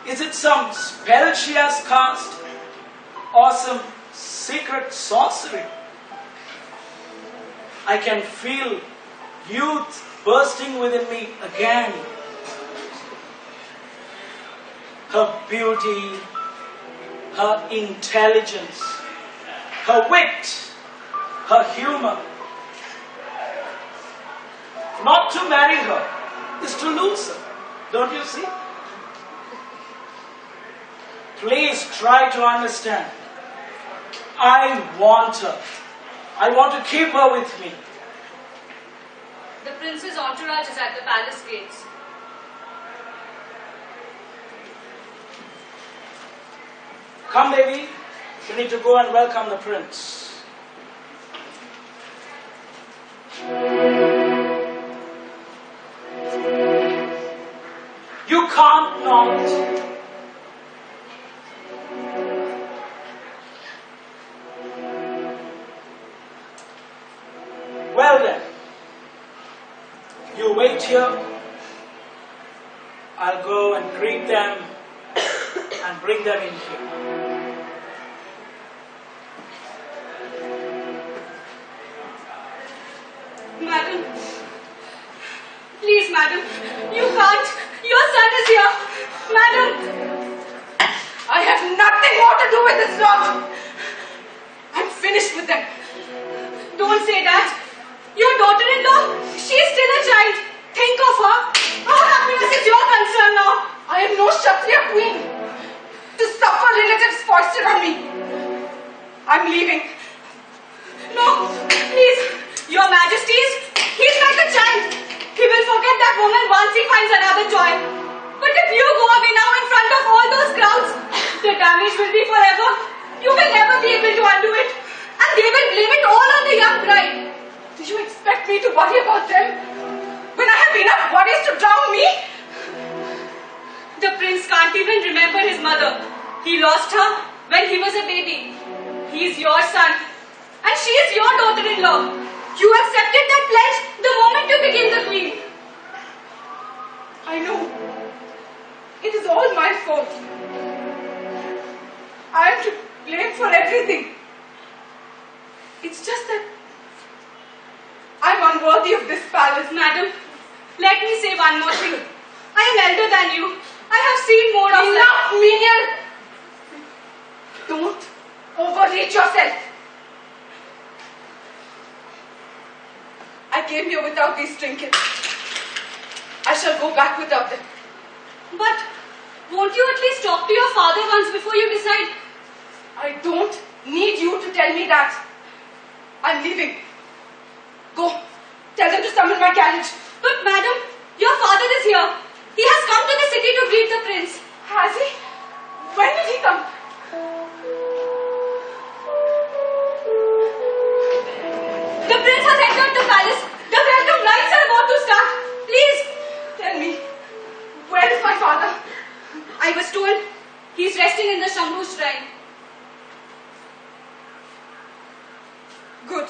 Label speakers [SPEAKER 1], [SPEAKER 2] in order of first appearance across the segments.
[SPEAKER 1] Is it some spell she has cast? Or some secret sorcery? I can feel youth bursting within me again. Her beauty, her intelligence, her wit, her humor. Not to marry her is to lose her. Don't you see? Please try to understand. I want her. I want to keep her with me.
[SPEAKER 2] The prince's entourage is at the palace gates.
[SPEAKER 1] Come, baby. You need to go and welcome the prince. You can't not. Well then, you wait here. I'll go and greet them and bring them in here.
[SPEAKER 2] Madam, please, madam, you can't. Your son is here. Madam,
[SPEAKER 3] I have nothing more to do with this lot. I'm finished with them.
[SPEAKER 2] don't say that. Your daughter-in-law, she is still a child. Think of her. Our happiness is your concern now.
[SPEAKER 3] I am no Kshatriya queen to suffer relatives foisted on me. I'm leaving.
[SPEAKER 2] No, please, your majesties, he's like a child. He will forget that woman once he finds another joy. But if you go away now in front of all those crowds, the damage will be forever. You will never be able to undo it. And they will blame it all on the young bride.
[SPEAKER 3] Do you expect me to worry about them when I have enough worries to drown me?
[SPEAKER 2] The prince can't even remember his mother. He lost her when he was a baby. He is your son. And she is your daughter-in-law. You accepted that pledge the moment you became the queen.
[SPEAKER 3] I know. It is all my fault. I am to blame for everything. It's just that I'm unworthy of this palace.
[SPEAKER 2] Madam, let me say one more thing. I am elder than you. I have seen more of
[SPEAKER 3] Enough, menial! Don't overreach yourself. I came here without these trinkets. I shall go back without them.
[SPEAKER 2] But won't you at least talk to your father once before you decide?
[SPEAKER 3] I don't need you to tell me that. I'm leaving. Go. Tell them to summon my carriage.
[SPEAKER 2] But madam, your father is here. He has come to the city to greet the prince.
[SPEAKER 3] Has he? When did he come?
[SPEAKER 2] The prince has entered the palace. The welcome rites are about to start. Please.
[SPEAKER 3] Tell me, where is my father?
[SPEAKER 2] I was told he's resting in the Shambhu shrine.
[SPEAKER 3] Good.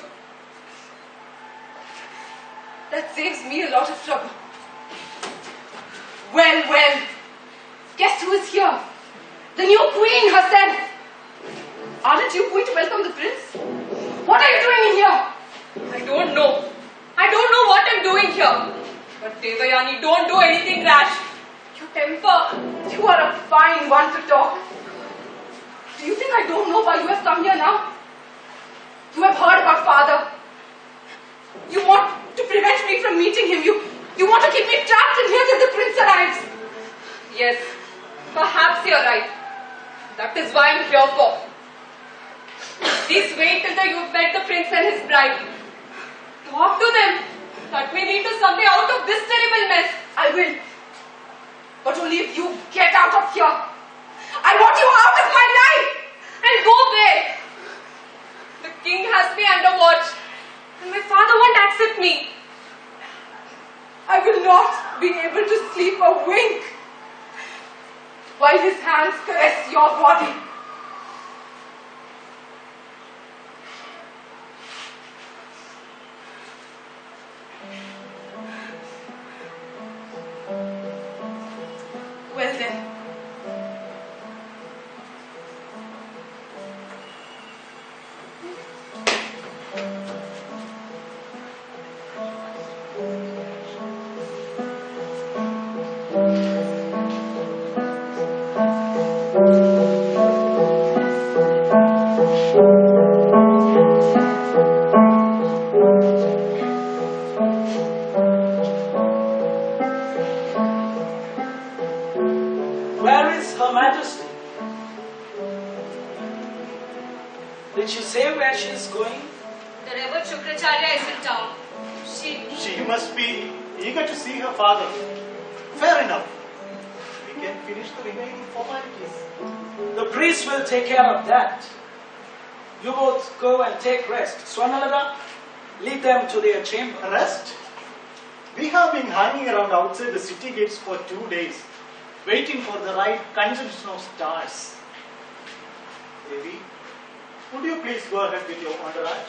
[SPEAKER 3] That saves me a lot of trouble. Well. Guess who is here? The new queen herself. Aren't you going to welcome the prince? What are you doing in here?
[SPEAKER 2] I don't know. I don't know what I'm doing here. But Devayani, don't do anything rash. Your temper.
[SPEAKER 3] You are a fine one to talk. Do you think I don't know why you have come here now? You have heard about father. You want to prevent me from meeting him. You want to keep me trapped in here till the prince arrives.
[SPEAKER 2] Yes, perhaps you're right. That is why I'm here for. Please wait till you've met the prince and his bride. Talk to them. That may lead to something out of this terrible mess.
[SPEAKER 3] I will. But only if you get out of here. I want you out of my life.
[SPEAKER 2] And go where? The king has me under watch. And my father won't accept me.
[SPEAKER 3] I will not be able to sleep a wink while his hands caress your body. Well then,
[SPEAKER 1] Where is Her Majesty? Did she say where she is going?
[SPEAKER 2] The Reverend Shukracharya is in town.
[SPEAKER 4] She must be eager to see her father. Fair enough. We can finish the remaining formalities.
[SPEAKER 1] The priest will take care of that. You both go and take rest. Swarnalata, lead them to their chamber.
[SPEAKER 4] Rest? We have been hanging around outside the city gates for 2 days, waiting for the right conjunction of stars. Devi, would you please go ahead with your entourage?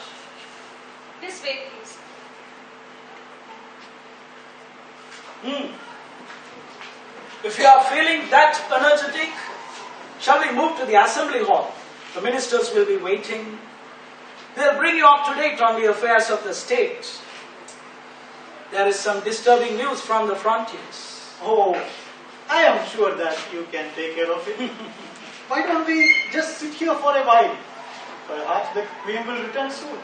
[SPEAKER 2] This way, please.
[SPEAKER 1] If you are feeling that energetic, shall we move to the assembly hall? The ministers will be waiting. They'll bring you up to date on the affairs of the state. There is some disturbing news from the frontiers.
[SPEAKER 4] Oh, I am sure that you can take care of it. Why don't we just sit here for a while? Perhaps the Queen will return soon.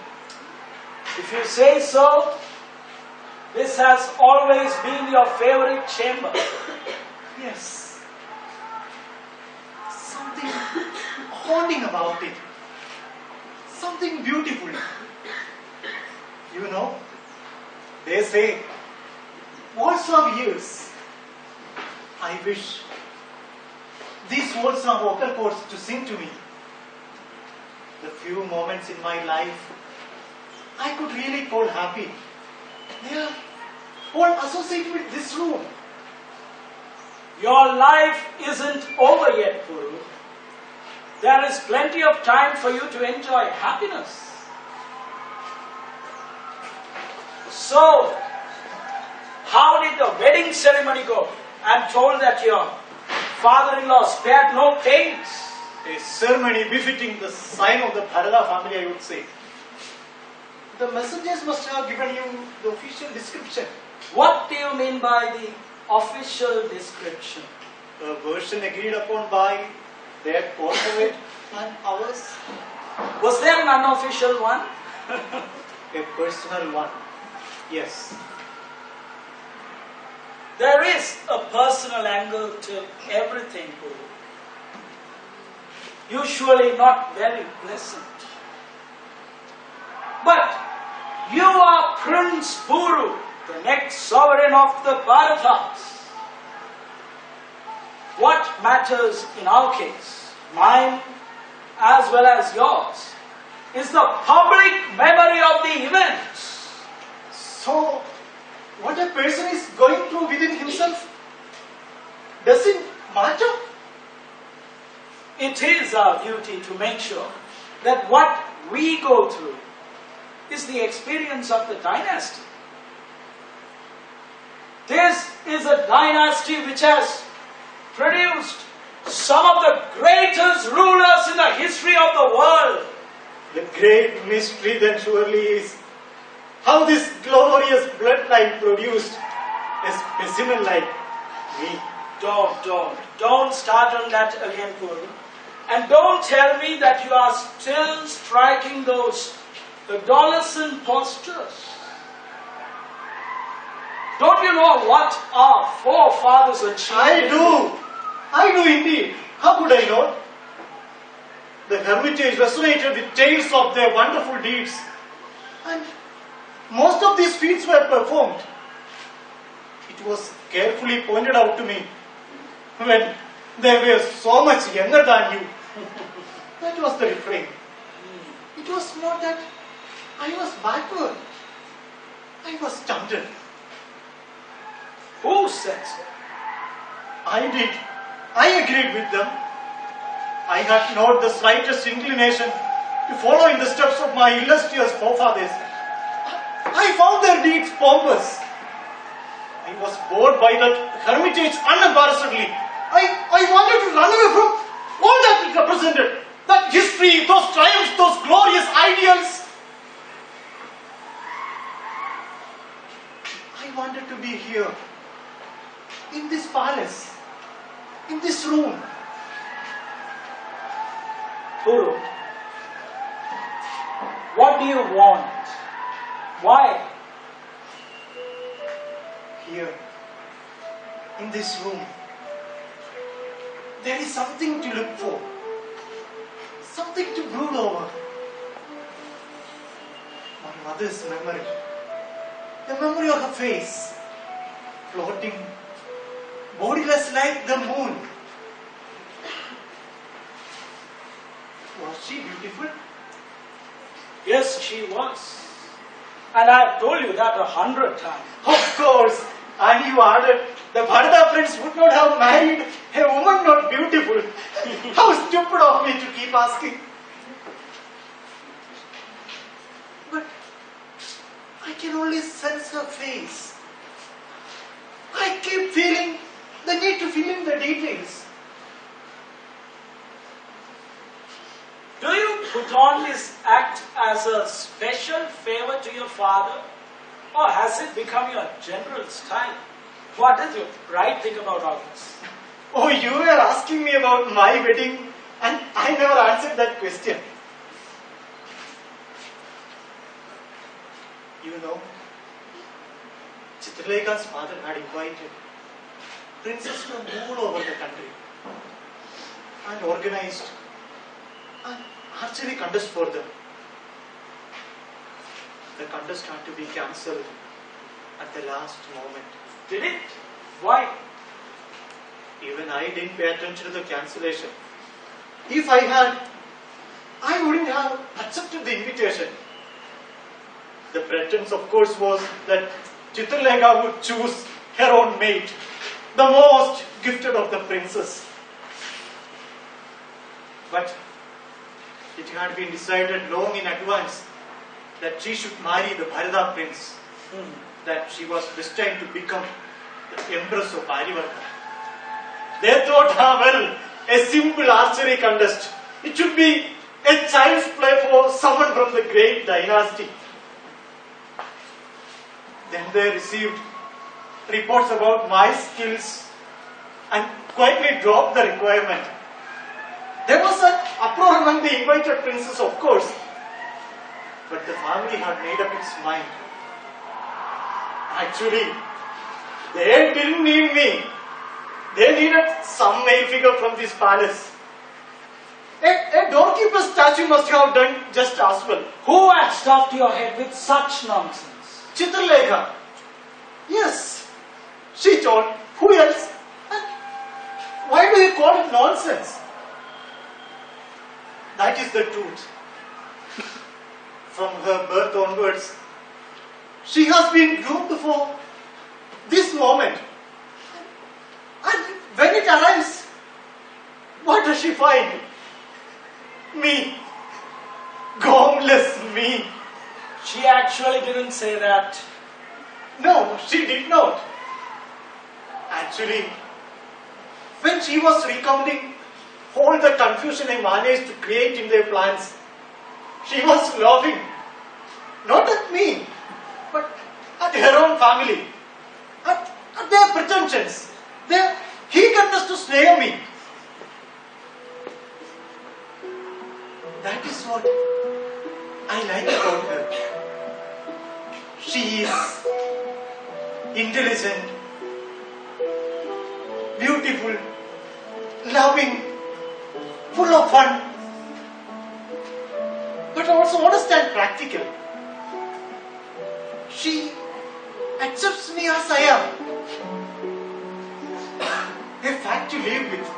[SPEAKER 1] If you say so, this has always been your favorite chamber.
[SPEAKER 4] Yes. Something haunting about it. Something beautiful. You know, they say, walls of years. I wish these walls are vocal cords to sing to me. The few moments in my life I could really call happy. They are all associated with this room.
[SPEAKER 1] Your life isn't over yet, Guru. There is plenty of time for you to enjoy happiness. So, how did the wedding ceremony go? I'm told that your father-in-law spared no pains.
[SPEAKER 4] A ceremony befitting the sign of the Bharata family, I would say. The messengers must have given you the official description.
[SPEAKER 1] What do you mean by the official description?
[SPEAKER 4] A version agreed upon by their corporate and ours.
[SPEAKER 1] Was there an unofficial one?
[SPEAKER 4] A personal one. Yes.
[SPEAKER 1] There is a personal angle to everything, Guru. Usually not very pleasant. But you are Prince Buru, the next sovereign of the Bharatas. What matters in our case, mine as well as yours, is the public memory of the events.
[SPEAKER 4] So, what a person is going through within himself doesn't matter.
[SPEAKER 1] It is our duty to make sure that what we go through is the experience of the dynasty. This is a dynasty which has produced some of the greatest rulers in the history of the world.
[SPEAKER 4] The great mystery then surely is how this glorious bloodline produced a specimen like me.
[SPEAKER 1] Don't start on that again, Guru. And don't tell me that you are still striking those adolescent postures. Don't you know what our forefathers achieved?
[SPEAKER 4] I do indeed. How could I know? The hermitage resonated with tales of their wonderful deeds. And most of these feats were performed. It was carefully pointed out to me when they were so much younger than you. That was the refrain. It was not that I was backward. I was stunted.
[SPEAKER 1] Who said so?
[SPEAKER 4] I did. I agreed with them. I had not the slightest inclination to follow in the steps of my illustrious forefathers. I found their deeds pompous. I was bored by that hermitage unembarrassedly. I wanted to run away from all that it represented. That history, those triumphs, those glorious ideals. I wanted to be here, in this palace, in this room.
[SPEAKER 1] Guru, what do you want? Why?
[SPEAKER 4] Here, in this room, there is something to look for, something to brood over. My mother's memory, the memory of her face, floating, bodiless like the moon. Was she beautiful?
[SPEAKER 1] Yes, she was. And I have told you that 100 times.
[SPEAKER 4] Of course. And you added, the Bharata prince would not have married a woman not beautiful. How stupid of me to keep asking. But I can only sense her face. I keep feeling the need to fill in the details.
[SPEAKER 1] Do you put on this act as a special favor to your father? Or has it become your general style? What does your bride think about all this?
[SPEAKER 4] Oh, you were asking me about my wedding and I never answered that question. You know, Chitraleka's father had invited princes from all over the country and organized an archery contest for them. The contest had to be cancelled at the last moment.
[SPEAKER 1] Did it? Why?
[SPEAKER 4] Even I didn't pay attention to the cancellation. If I had, I wouldn't have accepted the invitation. The pretense, of course, was that Chitraleka would choose her own mate, the most gifted of the princes. But it had been decided long in advance that she should marry the Bharata prince, that she was destined to become the empress of Arivarka. They thought, well, a simple archery contest. It should be a child's play for someone from the great dynasty. Then they received reports about my skills and quietly dropped the requirement. There was an uproar among the invited princes, of course, but the family had made up its mind. Actually, they didn't need me. They needed some male figure from this palace. A doorkeeper statue must have done just as well.
[SPEAKER 1] Who had stuffed your head with such nonsense?
[SPEAKER 4] Chitraleka. Yes, she told. Who else? And why do you call it nonsense? That is the truth. From her birth onwards, she has been groomed for this moment. And when it arrives, what does she find? Me. Gormless me.
[SPEAKER 1] She actually didn't say that.
[SPEAKER 4] No, she did not. Actually, when she was recounting all the confusion I managed to create in their plans, she was laughing. Not at me, but at her own family. At their pretensions. Their eagerness to snare me. That is what I like about her. She is intelligent, beautiful, loving, full of fun, but also honest and practical. She accepts me as I am. A fact to live with.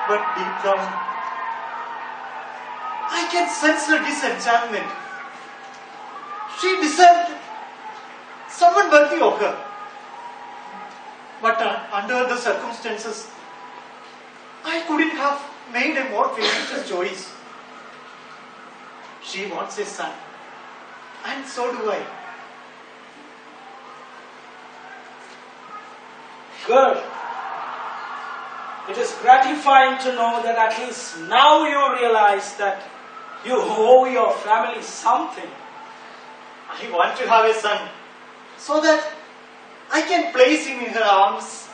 [SPEAKER 4] But deep down, I can sense her disenchantment. She deserved someone worthy of her. But under the circumstances, I couldn't have made a more felicitous choice. She wants a son, and so do I.
[SPEAKER 1] Good. It is gratifying to know that at least now you realize that you owe your family something.
[SPEAKER 4] I want to have a son, so that I can place him in her arms,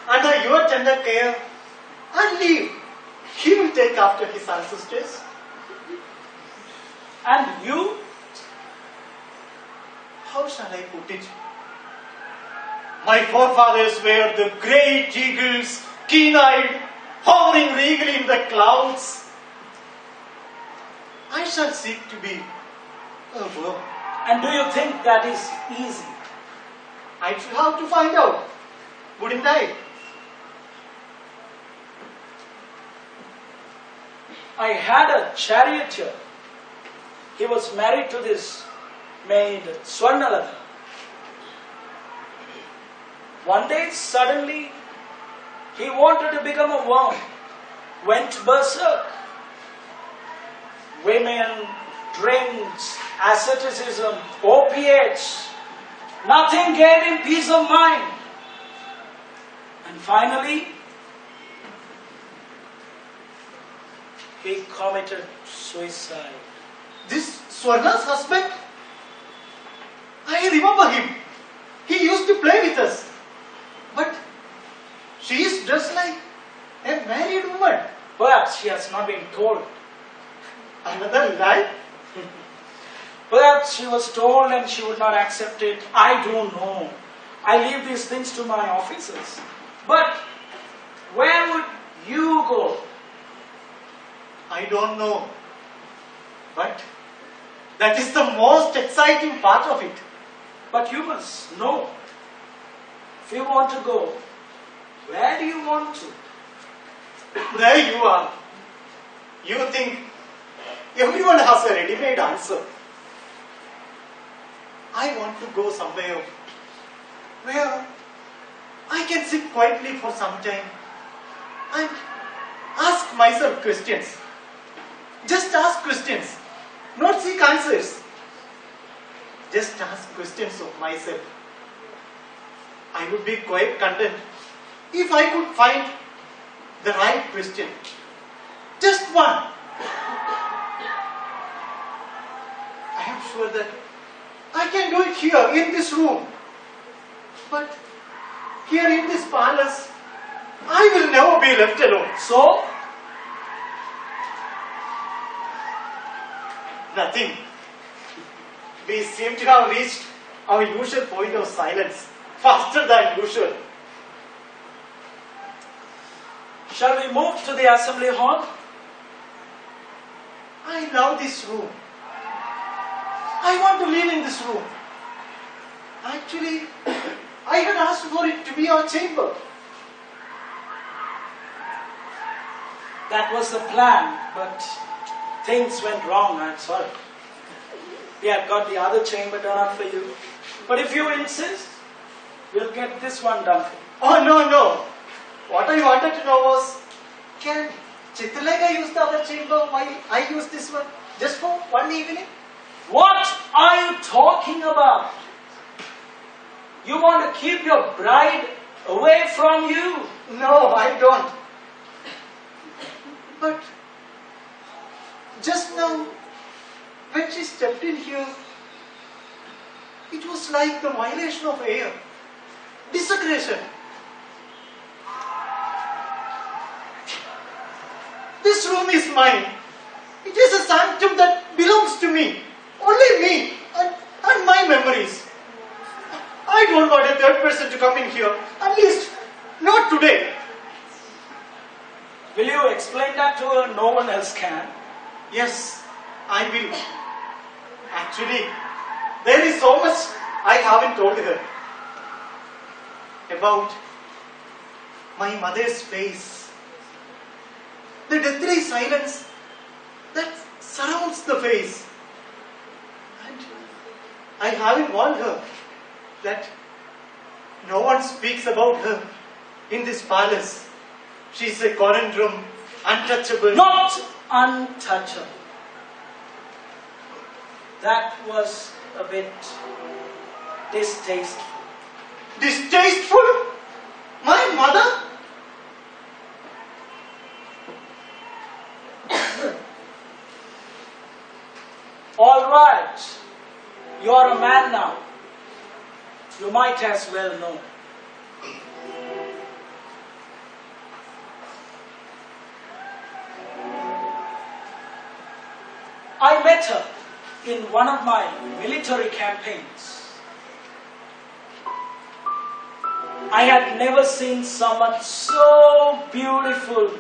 [SPEAKER 4] under your tender care, and live. He will take after his ancestors.
[SPEAKER 1] And you?
[SPEAKER 4] How shall I put it? My forefathers were the great eagles, keen-eyed, hovering regally in the clouds. I shall seek to be a worm.
[SPEAKER 1] And do you think that is easy?
[SPEAKER 4] I should have to find out, wouldn't I?
[SPEAKER 1] I had a charioteer. He was married to this maid Swarnalata. One day, suddenly, he wanted to become a worm, went berserk. Women, drinks, asceticism, opiates, nothing gave him peace of mind. And finally, he committed suicide.
[SPEAKER 4] This Swarna's husband? I remember him. He used to play with us. But she is dressed like a married woman.
[SPEAKER 1] Perhaps she has not been told.
[SPEAKER 4] Another lie?
[SPEAKER 1] Perhaps she was told and she would not accept it. I don't know. I leave these things to my officers. But where would you go?
[SPEAKER 4] I don't know. But that is the most exciting part of it.
[SPEAKER 1] But you must know. If you want to go, where do you want to?
[SPEAKER 4] There you are. You think everyone has a ready-made answer. I want to go somewhere where I can sit quietly for some time and ask myself questions. Just ask questions, not seek answers. Just ask questions of myself. I would be quite content if I could find the right question. Just one. I am sure that I can do it here in this room. But here in this palace, I will never be left alone.
[SPEAKER 1] So,
[SPEAKER 4] Nothing. We seem to have reached our usual point of silence faster than usual.
[SPEAKER 1] shall we move to the assembly hall?
[SPEAKER 4] I love this room. I want to live in this room. Actually, I had asked for it to be our chamber.
[SPEAKER 1] That was the plan, but things went wrong, I'm sorry. We have got the other chamber done up for you. But if you insist, we'll get this one done for you.
[SPEAKER 4] Oh, no. What I wanted to know was, can Chitralekha use the other chamber while I use this one? Just for one evening?
[SPEAKER 1] What are you talking about? You want to keep your bride away from you?
[SPEAKER 4] No, I don't. But just now, when she stepped in here, it was like the violation of air, desecration. This room is mine. It is a sanctum that belongs to me, only me and my memories. I don't want a third person to come in here, at least not today.
[SPEAKER 1] Will you explain that to her? No one else can.
[SPEAKER 4] Yes, I will. Actually, there is so much I haven't told her about my mother's face, the deathly silence that surrounds the face. And I haven't warned her that no one speaks about her in this palace. She's a conundrum, untouchable.
[SPEAKER 1] Not untouchable. That was a bit distasteful.
[SPEAKER 4] Distasteful? My mother?
[SPEAKER 1] All right, you're a man now. You might as well know. I met her in one of my military campaigns. I had never seen someone so beautiful,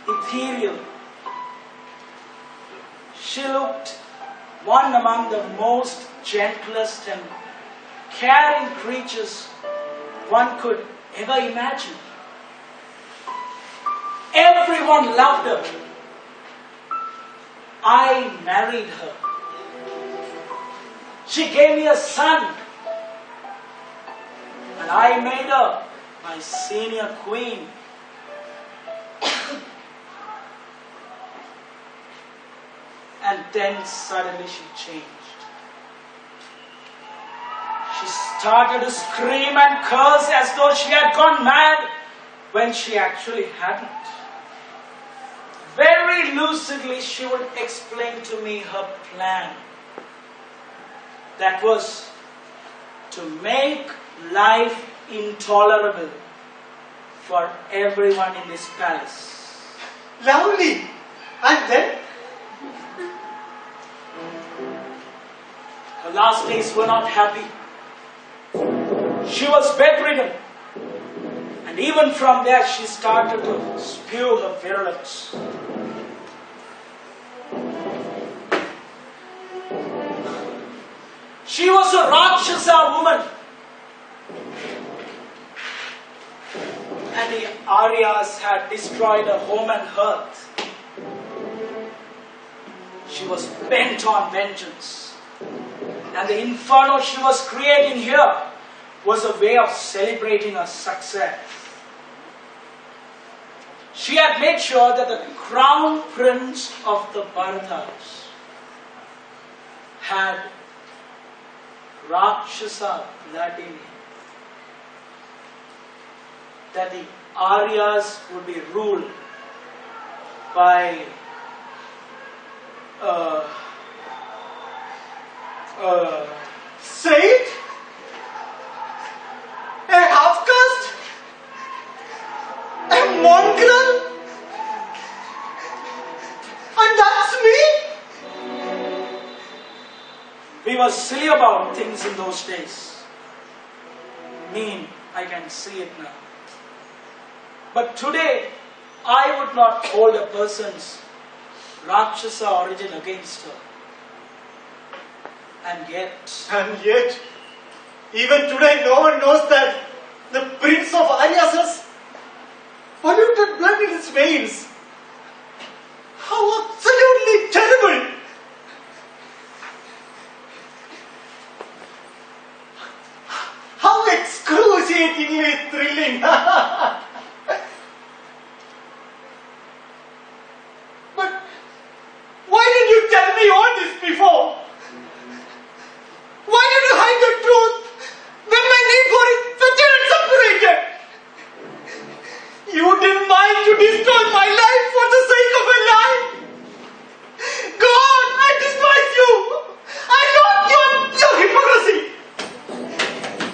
[SPEAKER 1] ethereal. She looked one among the most gentlest and caring creatures one could ever imagine. Everyone loved her. I married her. She gave me a son. And I made her my senior queen. And then suddenly she changed. She started to scream and curse as though she had gone mad when she actually hadn't. Very lucidly she would explain to me her plan. That was to make life intolerable for everyone in this palace.
[SPEAKER 4] Lovely. And then?
[SPEAKER 1] Her last days were not happy. She was bedridden. And even from there she started to spew her virulence. She was a Rakshasa woman. And the Aryas had destroyed her home and hearth. She was bent on vengeance. And the inferno she was creating here was a way of celebrating her success. She had made sure that the crown prince of the Bharatas had Rakshasa blood in him. That the Aryas would be ruled by
[SPEAKER 4] Say it? A half caste? A mongrel? And that's me?
[SPEAKER 1] We were silly about things in those days. Mean, I can see it now. But today, I would not hold a person's Rakshasa origin against her. And yet,
[SPEAKER 4] even today no one knows that the prince of Aryas has polluted blood in his veins. How absolutely terrible! How excruciatingly thrilling! But why did you tell me all this before? Why did you hide the truth when my need for it such and separated? You didn't mind to destroy my life for the sake of a lie. God, I despise you. I loathe your hypocrisy.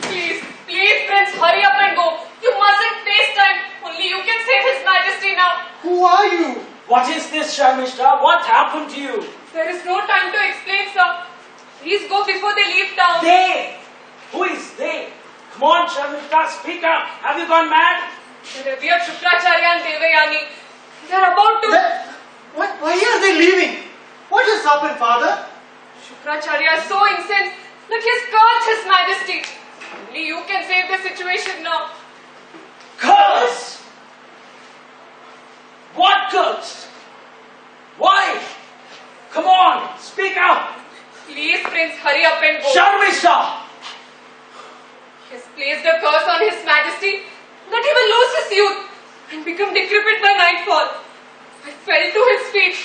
[SPEAKER 2] Please, Prince, hurry up and go. You mustn't waste time. Only you can save His Majesty now.
[SPEAKER 4] Who are you?
[SPEAKER 1] what is this, Sharmishta? What happened to you?
[SPEAKER 2] There is no time to explain, sir. Please go before they leave town.
[SPEAKER 1] They? Who is they? Come on, Sharmishta, speak up. Have you gone mad?
[SPEAKER 2] The revered Shukracharya and Devayani. They are about to...
[SPEAKER 4] Why are they leaving? What has happened, Father?
[SPEAKER 2] Shukracharya is so incensed that he has cursed His Majesty. Only you can save the situation now.
[SPEAKER 1] Curse! What curse? Why? Come on, speak up.
[SPEAKER 2] Please, Prince, hurry up and go.
[SPEAKER 1] Sharmishta!
[SPEAKER 2] He has placed a curse on His Majesty that he will lose his youth and become decrepit by nightfall. I fell to his feet.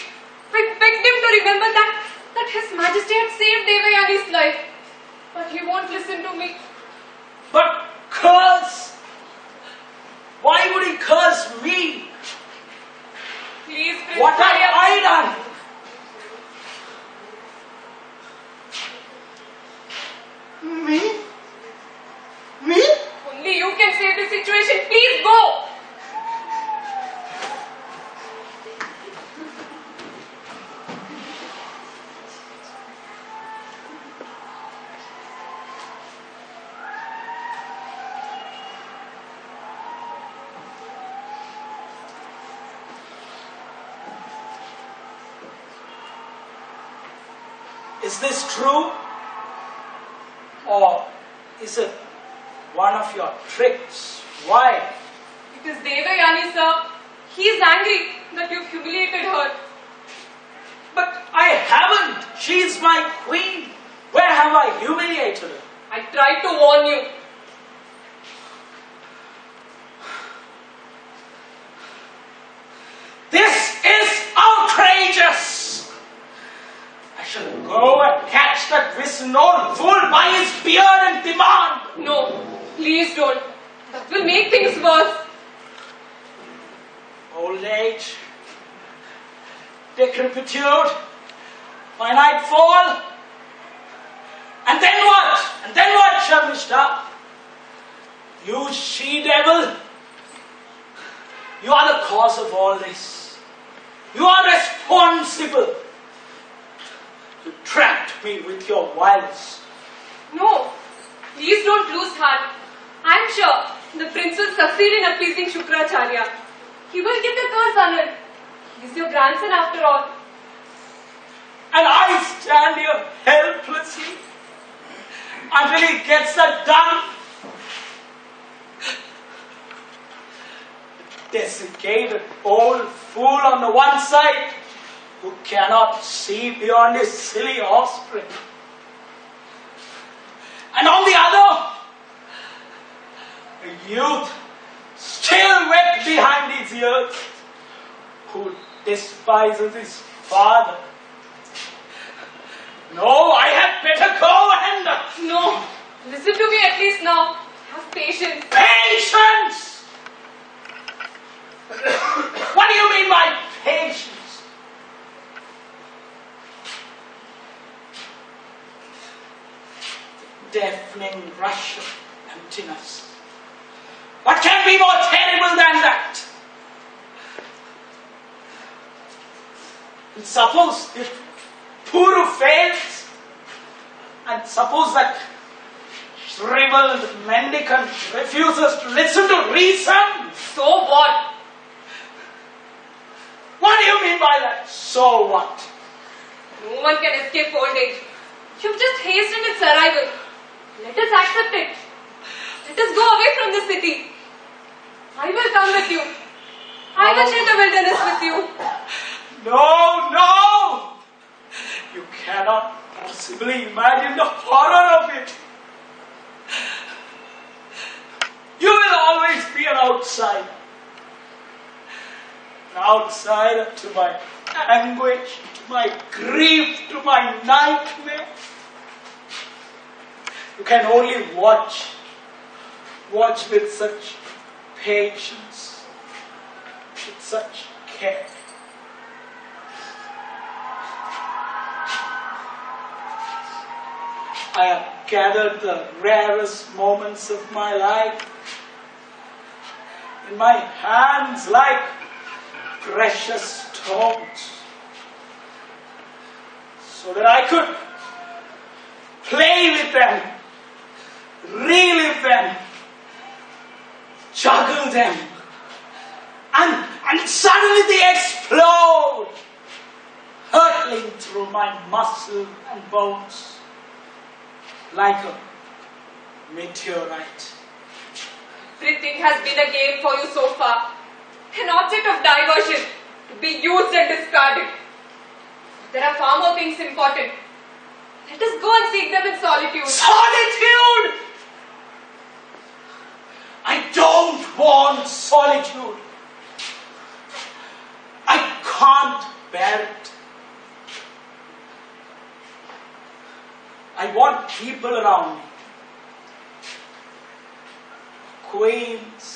[SPEAKER 2] I begged him to remember that His Majesty had saved Devayani's life. But he won't listen to me.
[SPEAKER 1] But curse? Why would he curse me?
[SPEAKER 2] Please, Prince,
[SPEAKER 1] What have
[SPEAKER 2] hurry up.
[SPEAKER 1] I done?
[SPEAKER 4] Me? Me?
[SPEAKER 2] Only you can save the situation. Please go.
[SPEAKER 1] Is this true? Or is it one of your tricks? Why?
[SPEAKER 2] It is Devayani, sir. He is angry that you've humiliated her.
[SPEAKER 1] But I haven't. She's my queen. Where have I humiliated her?
[SPEAKER 2] I tried to warn you.
[SPEAKER 1] This is outrageous! I shall go and catch that wizened old fool by his beard and demand.
[SPEAKER 2] No, please don't. That will make things worse.
[SPEAKER 1] Old age, decrepitude, finite fall. And then what? And then what, Sharmishta? You she-devil, you are the cause of all this. You are responsible. You trapped me with your wiles.
[SPEAKER 2] No, please don't lose heart. I'm sure the prince will succeed in appeasing Shukracharya. He will get the curse honored. He's your grandson after all.
[SPEAKER 1] And I stand here helplessly until he gets that done. Desiccated old fool on the one side who cannot see beyond his silly offspring. And on the other, a youth still wet behind his ears who despises his father. No, I had better go and...
[SPEAKER 2] No, listen to me at least now. Have patience.
[SPEAKER 1] Patience! What do you mean by patience? Deafening rush of emptiness. What can be more terrible than that? And suppose if Puru fails, and suppose that shriveled mendicant refuses to listen to reason.
[SPEAKER 2] So what?
[SPEAKER 1] What do you mean by that? So what?
[SPEAKER 2] No one can escape old age. You've just hastened its arrival. Let us accept it. Let us go away from the city. I will come with you. I will share the wilderness with you.
[SPEAKER 1] No, no! You cannot possibly imagine the horror of it. You will always be an outsider. An outsider to my anguish, to my grief, to my nightmare. You can only watch with such patience, with such care. I have gathered the rarest moments of my life in my hands like precious stones, so that I could play with them, relive them, juggle them, and suddenly they explode, hurtling through my muscle and bones like a meteorite.
[SPEAKER 2] Everything has been a game for you so far. An object of diversion to be used and discarded. There are far more things important. Let us go and seek them in solitude.
[SPEAKER 1] Solitude! I don't want solitude. I can't bear it. I want people around me. Queens,